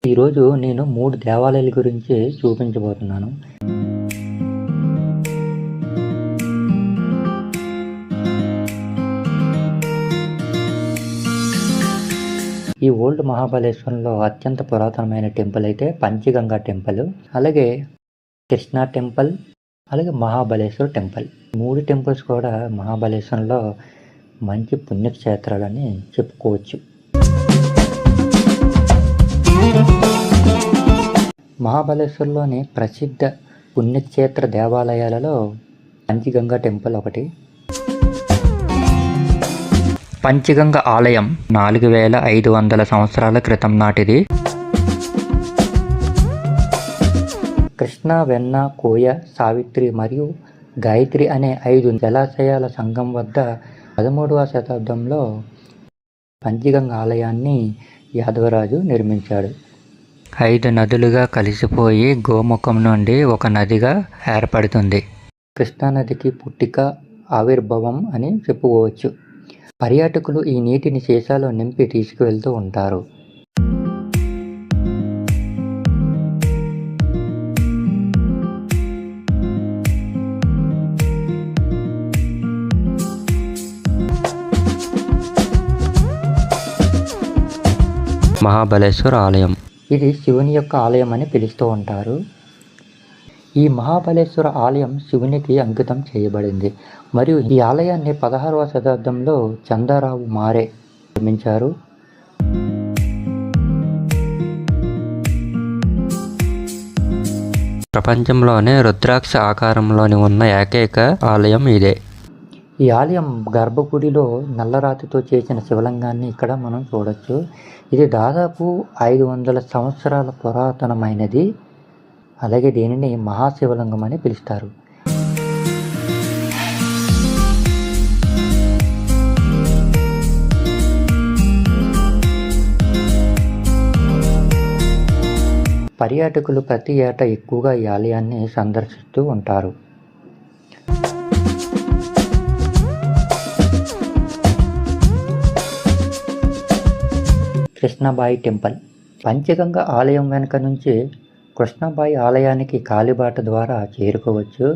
ఈరోజు నేను 3 దేవాలయాల గురించి చూపించబోతున్నాను. ఈ ఓల్డ్ మహాబలేశ్వరంలో అత్యంత పురాతనమైన టెంపుల్ అయితే పంచగంగా టెంపుల్, అలాగే కృష్ణా టెంపుల్, అలాగే మహాబలేశ్వర టెంపుల్. 3 టెంపుల్స్ కూడా మహాబలేశ్వరంలో మంచి పుణ్యక్షేత్రాలని చెప్పుకోవచ్చు. మహాబలేశ్వర్లోని ప్రసిద్ధ పుణ్యక్షేత్ర దేవాలయాలలో పంచగంగా టెంపుల్ ఒకటి. పంచగంగ ఆలయం 4500 సంవత్సరాల క్రితం నాటిది. కృష్ణ, వెన్న, కోయ, సావిత్రి మరియు గాయత్రి అనే 5 జలాశయాల సంగం వద్ద 13వ శతాబ్దంలో పంచగంగ ఆలయాన్ని యాదవరాజు నిర్మించాడు. 5 నదులుగా కలిసిపోయి గోముఖం నుండి ఒక నదిగా ఏర్పడుతుంది. కృష్ణానదికి పుట్టిక, ఆవిర్భావం అని చెప్పుకోవచ్చు. పర్యాటకులు ఈ నీటిని సీసాలో నింపి తీసుకువెళ్తూ ఉంటారు. మహాబలేశ్వర ఆలయం ఇది శివుని యొక్క ఆలయం అని పిలుస్తూ ఉంటారు. ఈ మహాబలేశ్వర ఆలయం శివునికి అంకితం చేయబడింది మరియు ఈ ఆలయాన్ని 16వ శతాబ్దంలో చందారావు మారే నిర్మించారు. ప్రపంచంలోనే రుద్రాక్ష ఆకారంలోని ఉన్న ఏకైక ఆలయం ఇదే. ఈ ఆలయం గర్భగుడిలో నల్లరాతితో చేసిన శివలింగాన్ని ఇక్కడ మనం చూడొచ్చు. ఇది దాదాపు 500 సంవత్సరాల పురాతనమైనది. అలాగే దీనిని మహాశివలింగం అని పిలుస్తారు. పర్యాటకులు ప్రతి ఏటా ఎక్కువగా ఈ ఆలయాన్ని సందర్శిస్తూ ఉంటారు. కృష్ణాబాయి టెంపుల్. పంచగంగ ఆలయం వెనుక నుంచి కృష్ణాబాయి ఆలయానికి కాలిబాట ద్వారా చేరుకోవచ్చు.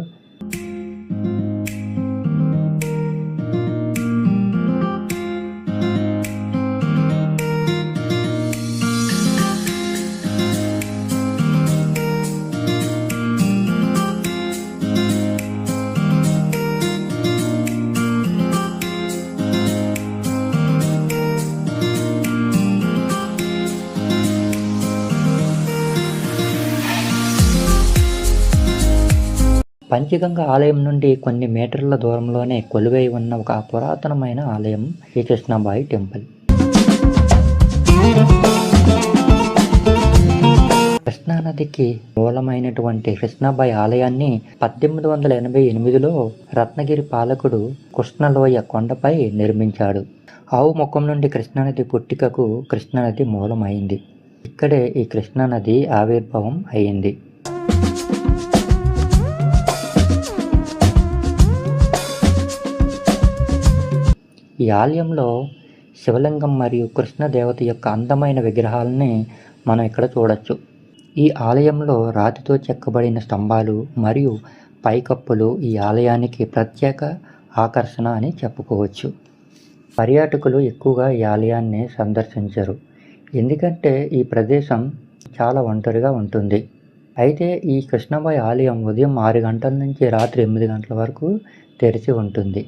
పంచగంగ ఆలయం నుండి కొన్ని మీటర్ల దూరంలోనే కొలువై ఉన్న ఒక పురాతనమైన ఆలయం ఈ కృష్ణాబాయి టెంపుల్. కృష్ణానదికి మూలమైనటువంటి కృష్ణాబాయి ఆలయాన్ని 1888లో రత్నగిరి పాలకుడు కృష్ణలోయ కొండపై నిర్మించాడు. ఆవు ముఖం నుండి కృష్ణానది పుట్టికకు కృష్ణానది మూలమైంది. ఇక్కడే ఈ కృష్ణానది ఆవిర్భావం అయింది. ఈ ఆలయంలో శివలింగం మరియు కృష్ణదేవత యొక్క అందమైన విగ్రహాలని మనం ఇక్కడ చూడొచ్చు. ఈ ఆలయంలో రాతితో చెక్కబడిన స్తంభాలు మరియు పైకప్పులు ఈ ఆలయానికి ప్రత్యేక ఆకర్షణ అని చెప్పుకోవచ్చు. పర్యాటకులు ఎక్కువగా ఈ ఆలయాన్ని సందర్శించరు, ఎందుకంటే ఈ ప్రదేశం చాలా ఒంటరిగా ఉంటుంది. అయితే ఈ కృష్ణాబాయి ఆలయం ఉదయం 6 గంటల నుంచి రాత్రి 8 గంటల వరకు తెరిచి ఉంటుంది.